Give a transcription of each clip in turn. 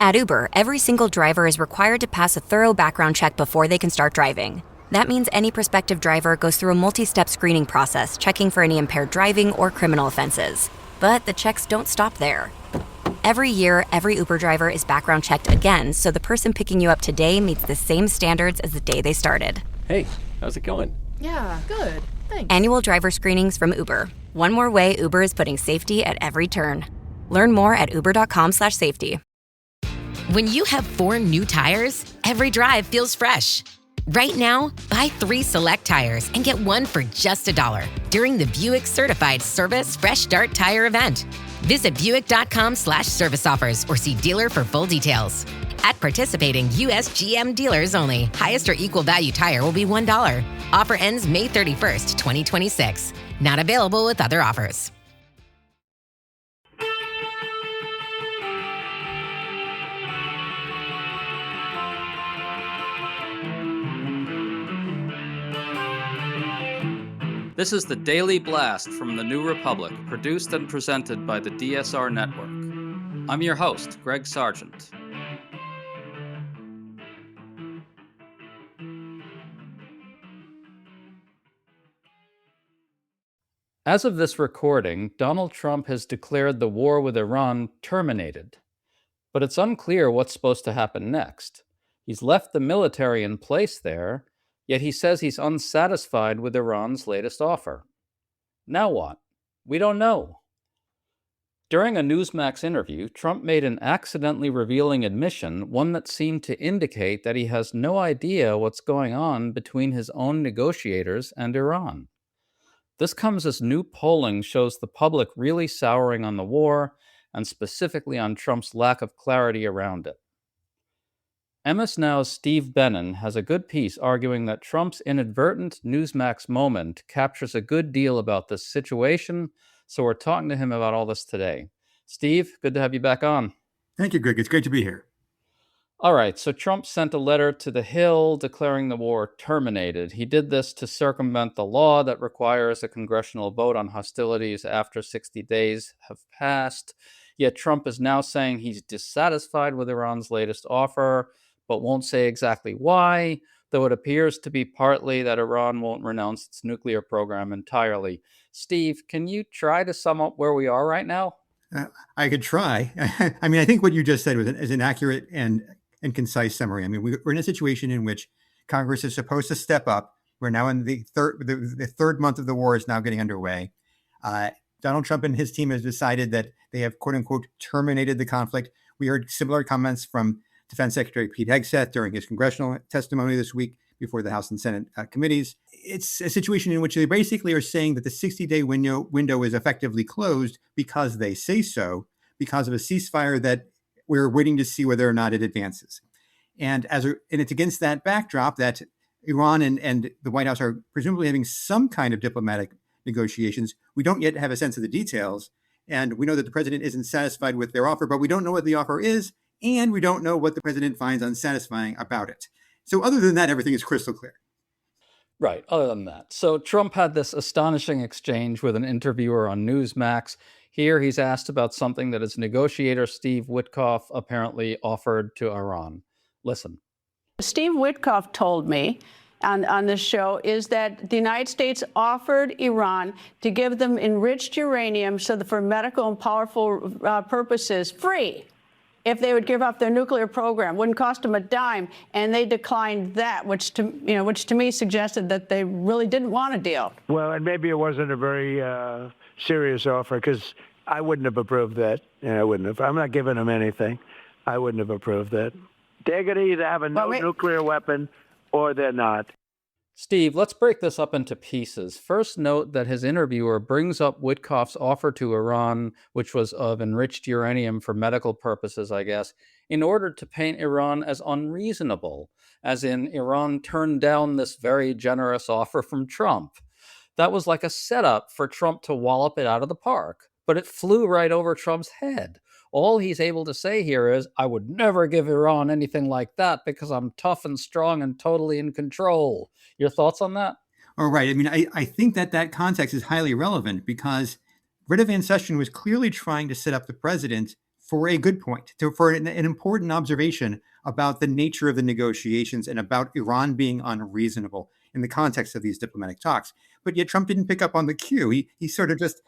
At Uber, every single driver is required to pass a thorough background check before they can start driving. That means any prospective driver goes through a multi-step screening process, checking for any impaired driving or criminal offenses. But the checks don't stop there. Every year, every Uber driver is background checked again, so the person picking you up today meets the same standards as the day they started. Hey, how's it going? Yeah, good. Thanks. Annual driver screenings from Uber. One more way Uber is putting safety at every turn. Learn more at uber.com/safety. When you have 4 new tires, every drive feels fresh. Right now, buy 3 select tires and get 1 for just $1 during the Buick Certified Service Fresh Start Tire event. Visit Buick.com/service offers or see dealer for full details. At participating U.S. GM dealers only, highest or equal value tire will be $1. Offer ends May 31st, 2026. Not available with other offers. This is the Daily Blast from the New Republic, produced and presented by the DSR Network. I'm your host, Greg Sargent. As of this recording, Donald Trump has declared the war with Iran terminated. But it's unclear what's supposed to happen next. He's left the military in place there, yet he says he's unsatisfied with Iran's latest offer. Now what? We don't know. During a Newsmax interview, Trump made an accidentally revealing admission, one that seemed to indicate that he has no idea what's going on between his own negotiators and Iran. This comes as new polling shows the public really souring on the war, and specifically on Trump's lack of clarity around it. MS Now's Steve Bannon has a good piece arguing that Trump's inadvertent Newsmax moment captures a good deal about this situation, so we're talking to him about all this today. Steve, good to have you back on. Thank you, Greg. It's great to be here. All right, so Trump sent a letter to the Hill declaring the war terminated. He did this to circumvent the law that requires a congressional vote on hostilities after 60 days have passed. Yet Trump is now saying he's dissatisfied with Iran's latest offer, but won't say exactly why, though it appears to be partly that Iran won't renounce its nuclear program entirely. Steve, can you try to sum up where we are right now? I could try. I mean, I think what you just said is an accurate and concise summary. I mean, we're in a situation in which Congress is supposed to step up. We're now in the third month of the war is now getting underway. Donald Trump and his team has decided that they have, quote unquote, terminated the conflict. We heard similar comments from Defense Secretary Pete Hegseth during his congressional testimony this week before the House and Senate committees. It's a situation in which they basically are saying that the 60-day window is effectively closed because they say so, because of a ceasefire that we're waiting to see whether or not it advances. And it's against that backdrop that Iran and the White House are presumably having some kind of diplomatic negotiations. We don't yet have a sense of the details. And we know that the president isn't satisfied with their offer, but we don't know what the offer is. And we don't know what the president finds unsatisfying about it. So other than that, everything is crystal clear. Right, other than that. So Trump had this astonishing exchange with an interviewer on Newsmax. Here he's asked about something that his negotiator, Steve Witkoff, apparently offered to Iran. Listen. Steve Witkoff told me on this show is that the United States offered Iran to give them enriched uranium so that for medical and powerful purposes, free, if they would give up their nuclear program. Wouldn't cost them a dime, and they declined that, which to me suggested that they really didn't want a deal. Well, and maybe it wasn't a very serious offer, because I wouldn't have approved that. Yeah, I wouldn't have. I'm not giving them anything. I wouldn't have approved that. They're going to either have a nuclear weapon or they're not. Steve, let's break this up into pieces. First, note that his interviewer brings up Witkoff's offer to Iran, which was of enriched uranium for medical purposes, I guess, in order to paint Iran as unreasonable, as in Iran turned down this very generous offer from Trump. That was like a setup for Trump to wallop it out of the park, but it flew right over Trump's head. All he's able to say here is, I would never give Iran anything like that because I'm tough and strong and totally in control. Your thoughts on that? All right. I mean, I think that context is highly relevant because Greta Van Susteren was clearly trying to set up the president for a good point, for an important observation about the nature of the negotiations and about Iran being unreasonable in the context of these diplomatic talks. But yet Trump didn't pick up on the cue. He sort of just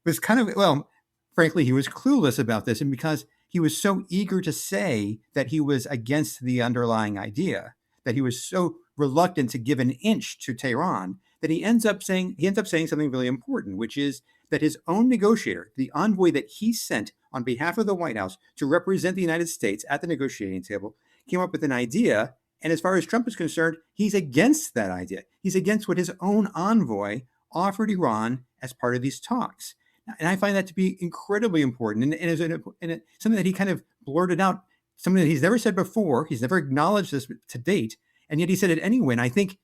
was kind of, well, frankly, he was clueless about this. And because he was so eager to say that he was against the underlying idea, that he was so reluctant to give an inch to Tehran, that he ends up saying something really important, which is that his own negotiator, the envoy that he sent on behalf of the White House to represent the United States at the negotiating table, came up with an idea. And as far as Trump is concerned, he's against that idea. He's against what his own envoy offered Iran as part of these talks. And I find that to be incredibly important. And something that he kind of blurted out, something that he's never said before. He's never acknowledged this to date. And yet he said it anyway. And I think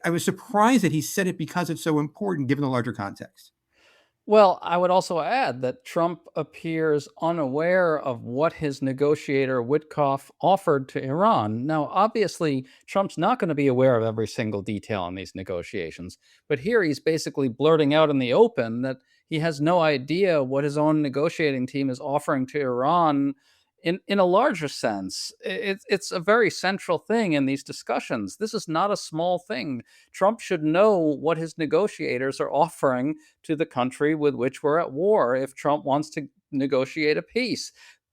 I was surprised that he said it because it's so important given the larger context. Well, I would also add that Trump appears unaware of what his negotiator Witkoff offered to Iran. Now, obviously, Trump's not going to be aware of every single detail in these negotiations, but here he's basically blurting out in the open that he has no idea what his own negotiating team is offering to Iran. In a larger sense, it's a very central thing in these discussions. This is not a small thing. Trump should know what his negotiators are offering to the country with which we're at war if Trump wants to negotiate a peace.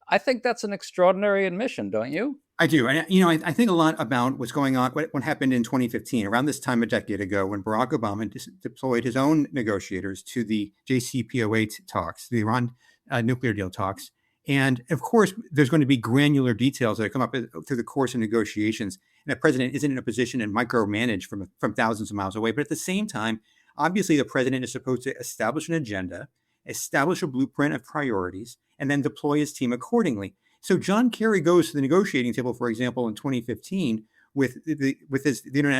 I think that's an extraordinary admission, don't you? I do. And, I think a lot about what's going on, what happened in 2015, around this time a decade ago, when Barack Obama deployed his own negotiators to the JCPOA talks, the Iran nuclear deal talks. And of course, there's going to be granular details that come up through the course of negotiations. And the president isn't in a position to micromanage from thousands of miles away. But at the same time, obviously, the president is supposed to establish an agenda, establish a blueprint of priorities, and then deploy his team accordingly. So John Kerry goes to the negotiating table, for example, in 2015 with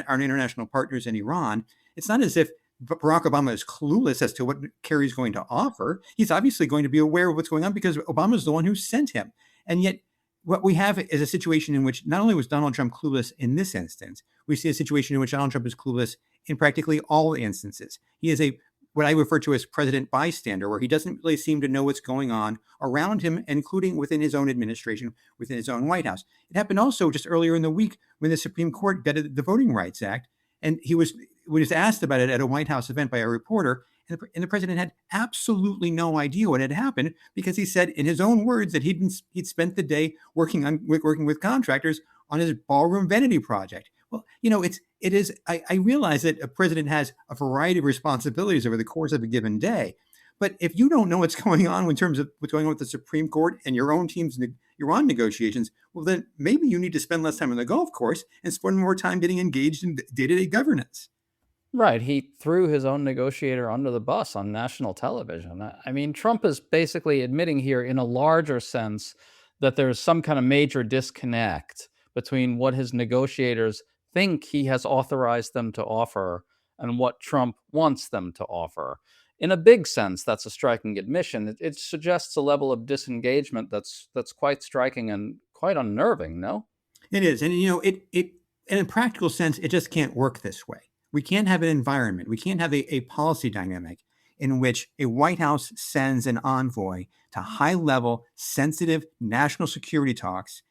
our international partners in Iran. It's not as if Barack Obama is clueless as to what Kerry's going to offer. He's obviously going to be aware of what's going on because Obama's the one who sent him. And yet what we have is a situation in which not only was Donald Trump clueless in this instance, we see a situation in which Donald Trump is clueless in practically all instances. He is what I refer to as president bystander, where he doesn't really seem to know what's going on around him, including within his own administration, within his own White House. It happened also just earlier in the week when the Supreme Court gutted the Voting Rights Act. And he was asked about it at a White House event by a reporter, and the president had absolutely no idea what had happened because he said, in his own words, that he'd spent the day working with contractors on his ballroom vanity project. Well, it is. I realize that a president has a variety of responsibilities over the course of a given day, but if you don't know what's going on in terms of what's going on with the Supreme Court and your own team's Iran negotiations, well, then maybe you need to spend less time on the golf course and spend more time getting engaged in day-to-day governance. Right. He threw his own negotiator under the bus on national television. I mean, Trump is basically admitting here in a larger sense that there's some kind of major disconnect between what his negotiators think he has authorized them to offer and what Trump wants them to offer. In a big sense, that's a striking admission. It suggests a level of disengagement that's quite striking and quite unnerving, no? It is. And, in a practical sense, it just can't work this way. We can't have an environment. We can't have a policy dynamic in which a White House sends an envoy to high-level, sensitive national security talks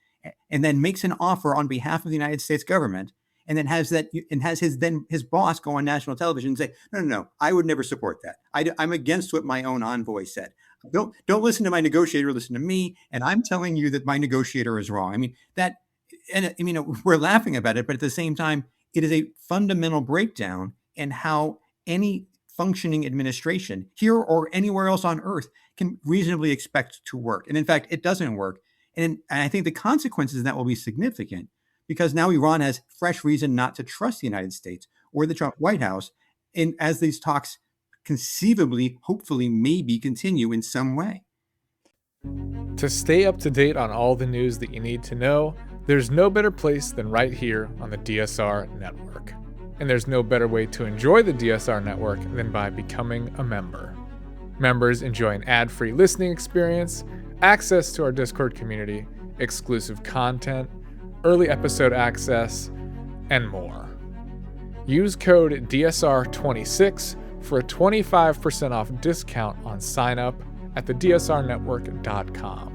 and then makes an offer on behalf of the United States government and then has his boss go on national television and say, no, I would never support that. I'm against what my own envoy said. Don't listen to my negotiator, listen to me. And I'm telling you that my negotiator is wrong. We're laughing about it, but at the same time, it is a fundamental breakdown in how any functioning administration here or anywhere else on earth can reasonably expect to work. And in fact, it doesn't work. And I think the consequences of that will be significant because now Iran has fresh reason not to trust the United States or the Trump White House as these talks conceivably, hopefully, maybe continue in some way. To stay up to date on all the news that you need to know, there's no better place than right here on the DSR Network. And there's no better way to enjoy the DSR Network than by becoming a member. Members enjoy an ad-free listening experience, access to our Discord community, exclusive content, early episode access, and more. Use code DSR26 for a 25% off discount on sign-up at thedsrnetwork.com.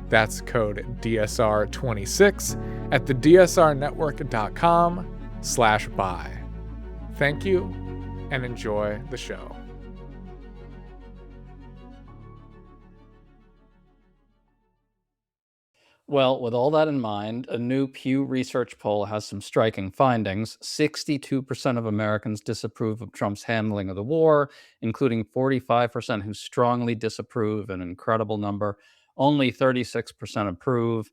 That's code DSR26 at the dsrnetwork.com/buy. Thank you and enjoy the show. Well, with all that in mind, a new Pew Research poll has some striking findings. 62% of Americans disapprove of Trump's handling of the war, including 45% who strongly disapprove, an incredible number. Only 36% approve.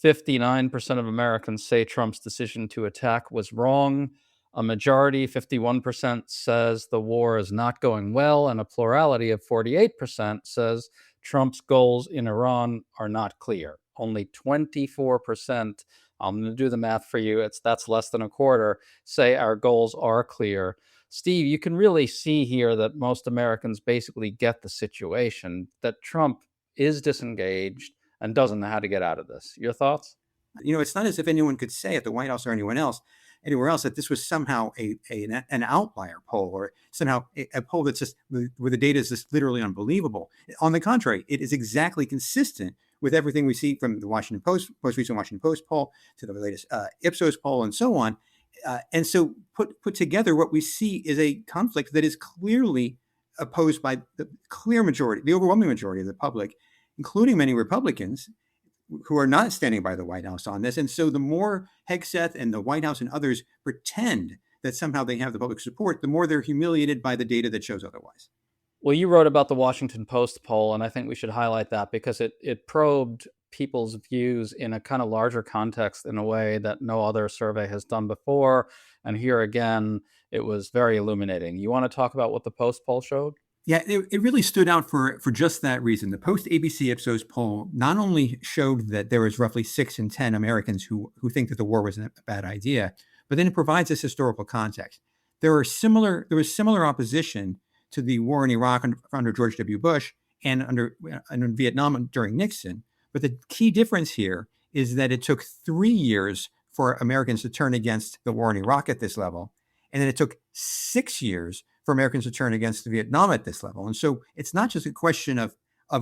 59% of Americans say Trump's decision to attack was wrong. A majority, 51%, says the war is not going well, and a plurality of 48% says Trump's goals in Iran are not clear. Only 24%, I'm going to do the math for you, that's less than a quarter, say our goals are clear. Steve, you can really see here that most Americans basically get the situation, that Trump is disengaged and doesn't know how to get out of this. Your thoughts? You know, it's not as if anyone could say at the White House or anywhere else that this was somehow an outlier poll, or somehow a poll that's just where the data is just literally unbelievable. On the contrary, it is exactly consistent with everything we see from the Washington Post, most recent Washington Post poll, to the latest Ipsos poll, and so on. And so put together, what we see is a conflict that is clearly opposed by the clear majority, the overwhelming majority of the public, including many Republicans who are not standing by the White House on this. And so the more Hegseth and the White House and others pretend that somehow they have the public support, the more they're humiliated by the data that shows otherwise. Well, you wrote about the Washington Post poll, and I think we should highlight that because it probed people's views in a kind of larger context in a way that no other survey has done before. And here again, it was very illuminating. You want to talk about what the Post poll showed? Yeah, it really stood out for just that reason. The post-ABC Ipsos poll not only showed that there was roughly 6 in 10 Americans who think that the war was a bad idea, but then it provides this historical context. There was similar opposition to the war in Iraq under George W. Bush and in Vietnam during Nixon. But the key difference here is that it took 3 years for Americans to turn against the war in Iraq at this level, and then it took 6 years for Americans to turn against Vietnam at this level. And so it's not just a question of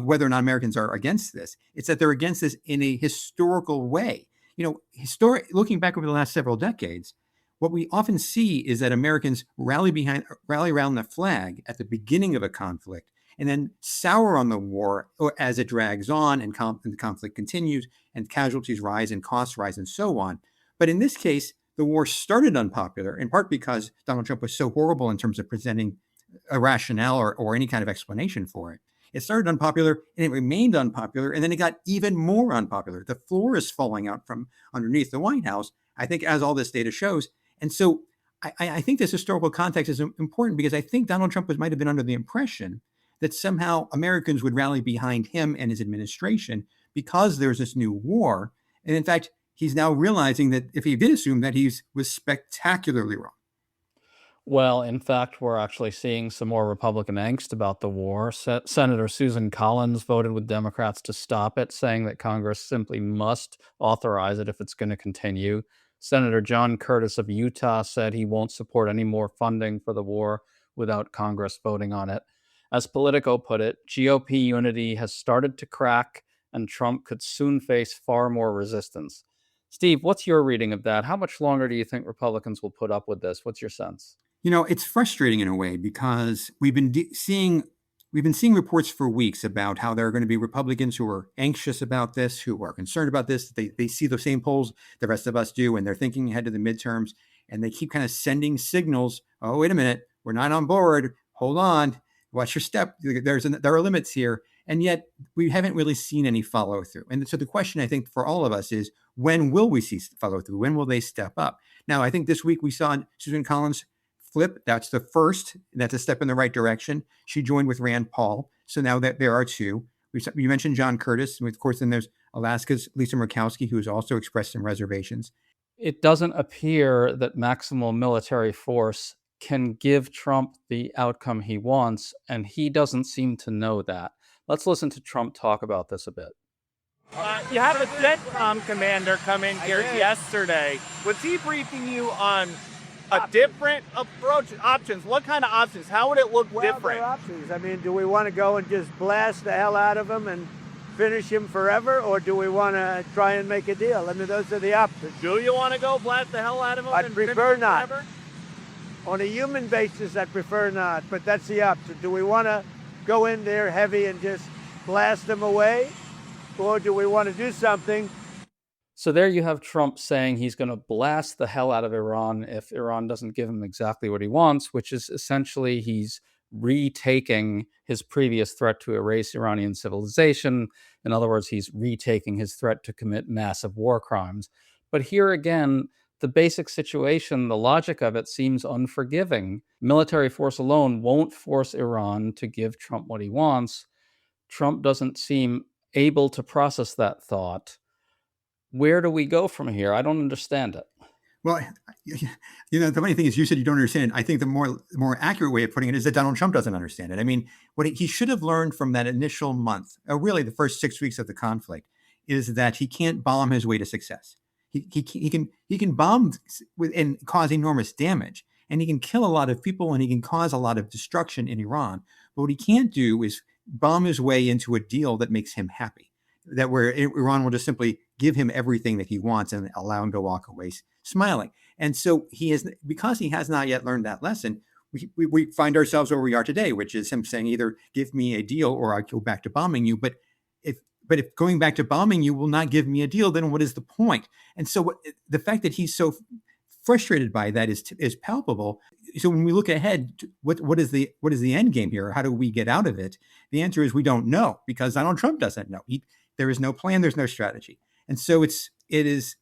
whether or not Americans are against this. It's that they're against this in a historical way. You know, looking back over the last several decades, what we often see is that Americans rally around the flag at the beginning of a conflict and then sour on the war as it drags on and the conflict continues and casualties rise and costs rise and so on. But in this case, the war started unpopular, in part because Donald Trump was so horrible in terms of presenting a rationale or any kind of explanation for it. It started unpopular and it remained unpopular, and then it got even more unpopular. The floor is falling out from underneath the White House, I think, as all this data shows. And so I think this historical context is important because I think Donald Trump might have been under the impression that somehow Americans would rally behind him and his administration because there's this new war. And in fact, he's now realizing that if he did assume that he was spectacularly wrong. Well, in fact, we're actually seeing some more Republican angst about the war. Senator Susan Collins voted with Democrats to stop it, saying that Congress simply must authorize it if it's going to continue. Senator John Curtis of Utah said he won't support any more funding for the war without Congress voting on it. As Politico put it, GOP unity has started to crack, and Trump could soon face far more resistance. Steve, what's your reading of that? How much longer do you think Republicans will put up with this? What's your sense? You know, it's frustrating in a way because we've been seeing reports for weeks about how there are going to be Republicans who are anxious about this, who are concerned about this. They see the same polls the rest of us do, and they're thinking ahead to the midterms, and they keep kind of sending signals. Oh, wait a minute, we're not on board. Hold on, watch your step. There are limits here. And yet we haven't really seen any follow through. And so the question, I think, for all of us is, when will we see follow through? When will they step up? Now, I think this week we saw Susan Collins flip. That's the first. That's a step in the right direction. She joined with Rand Paul. So now that there are two. You mentioned John Curtis. And of course, then there's Alaska's Lisa Murkowski, who has also expressed some reservations. It doesn't appear that maximal military force can give Trump the outcome he wants, and he doesn't seem to know that. Let's listen to Trump talk about this a bit. You had a CENTCOM commander come in here yesterday. Was he briefing you on a different approach, options? What kind of options? How would it look different? There are options. I mean, do we want to go and just blast the hell out of them and finish him forever, or do we want to try and make a deal? I mean, those are the options. Do you want to go blast the hell out of him? I'd and prefer finish him not. forever? On a human basis, I'd prefer not, but that's the option. Do we want to go in there heavy and just blast them away, or do we want to do something? So there you have Trump saying he's going to blast the hell out of Iran if Iran doesn't give him exactly what he wants, which is essentially he's retaking his previous threat to erase Iranian civilization. In other words, he's retaking his threat to commit massive war crimes. But here again, the basic situation, the logic of it seems unforgiving. Military force alone won't force Iran to give Trump what he wants. Trump doesn't seem able to process that thought. Where do we go from here? I don't understand it. Well, the funny thing is, you said you don't understand. I think the more accurate way of putting it is that Donald Trump doesn't understand it. I mean, what he should have learned from that initial month, or really the first 6 weeks of the conflict, is that he can't bomb his way to success. He can bomb and cause enormous damage, and he can kill a lot of people, and he can cause a lot of destruction in Iran. But what he can't do is bomb his way into a deal that makes him happy, that where Iran will just simply give him everything that he wants and allow him to walk away smiling. And so because he has not yet learned that lesson, we find ourselves where we are today, which is him saying either give me a deal or I'll go back to bombing you. But if going back to bombing you will not give me a deal, then what is the point? And so the fact that he's so frustrated by that is palpable. So when we look ahead, what is the end game here? How do we get out of it? The answer is we don't know, because Donald Trump doesn't know. There is no plan. There's no strategy. And so it is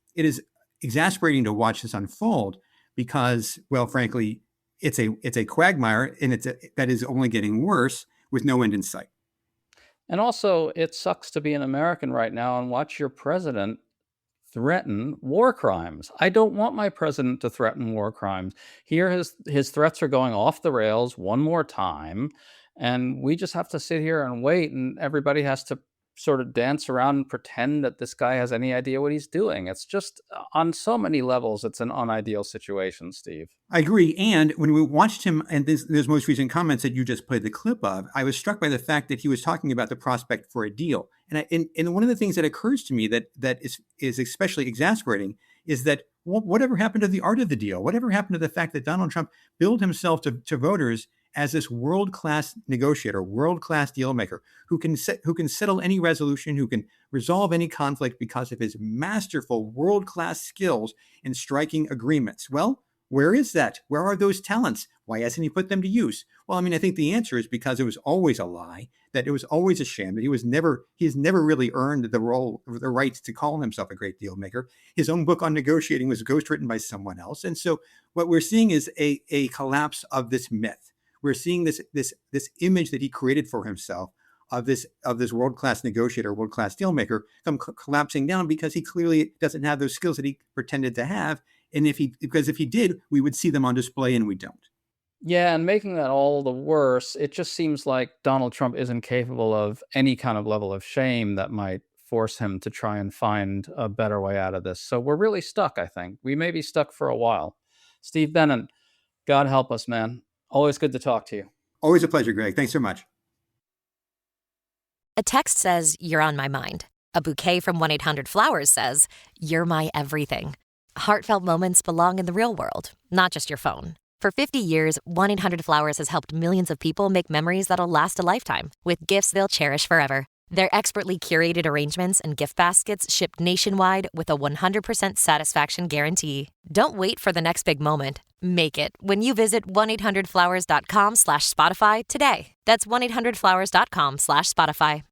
exasperating to watch this unfold, because, well, frankly, it's a quagmire, and that is only getting worse with no end in sight. And also, it sucks to be an American right now and watch your president threaten war crimes. I don't want my president to threaten war crimes. Here, his threats are going off the rails one more time, and we just have to sit here and wait, and everybody has to sort of dance around and pretend that this guy has any idea what he's doing. It's just, on so many levels, it's an unideal situation, Steve. I agree. And when we watched him, and those most recent comments that you just played the clip of, I was struck by the fact that he was talking about the prospect for a deal. And one of the things that occurs to me that is especially exasperating is that whatever happened to the art of the deal? Whatever happened to the fact that Donald Trump billed himself to voters as this world-class negotiator, world-class deal maker, who can settle any resolution, who can resolve any conflict because of his masterful world-class skills in striking agreements? Well, where is that? Where are those talents? Why hasn't he put them to use? Well, I mean, I think the answer is because it was always a lie, that it was always a sham, that he has never really earned the right to call himself a great deal maker. His own book on negotiating was ghostwritten by someone else. And so what we're seeing is a collapse of this myth. We're seeing this image that he created for himself of this world-class negotiator, world-class deal maker, come collapsing down, because he clearly doesn't have those skills that he pretended to have. And if he did, we would see them on display, and we don't. Yeah, and making that all the worse, it just seems like Donald Trump isn't capable of any kind of level of shame that might force him to try and find a better way out of this. So we're really stuck, I think. We may be stuck for a while. Steve Bannon, God help us, man. Always good to talk to you. Always a pleasure, Greg. Thanks so much. A text says, "You're on my mind." A bouquet from 1-800-Flowers says, "You're my everything." Heartfelt moments belong in the real world, not just your phone. For 50 years, 1-800-Flowers has helped millions of people make memories that'll last a lifetime, with gifts they'll cherish forever. Their expertly curated arrangements and gift baskets ship nationwide with a 100% satisfaction guarantee. Don't wait for the next big moment. Make it when you visit 1-800-Flowers.com/Spotify today. That's 1-800-Flowers.com/Spotify.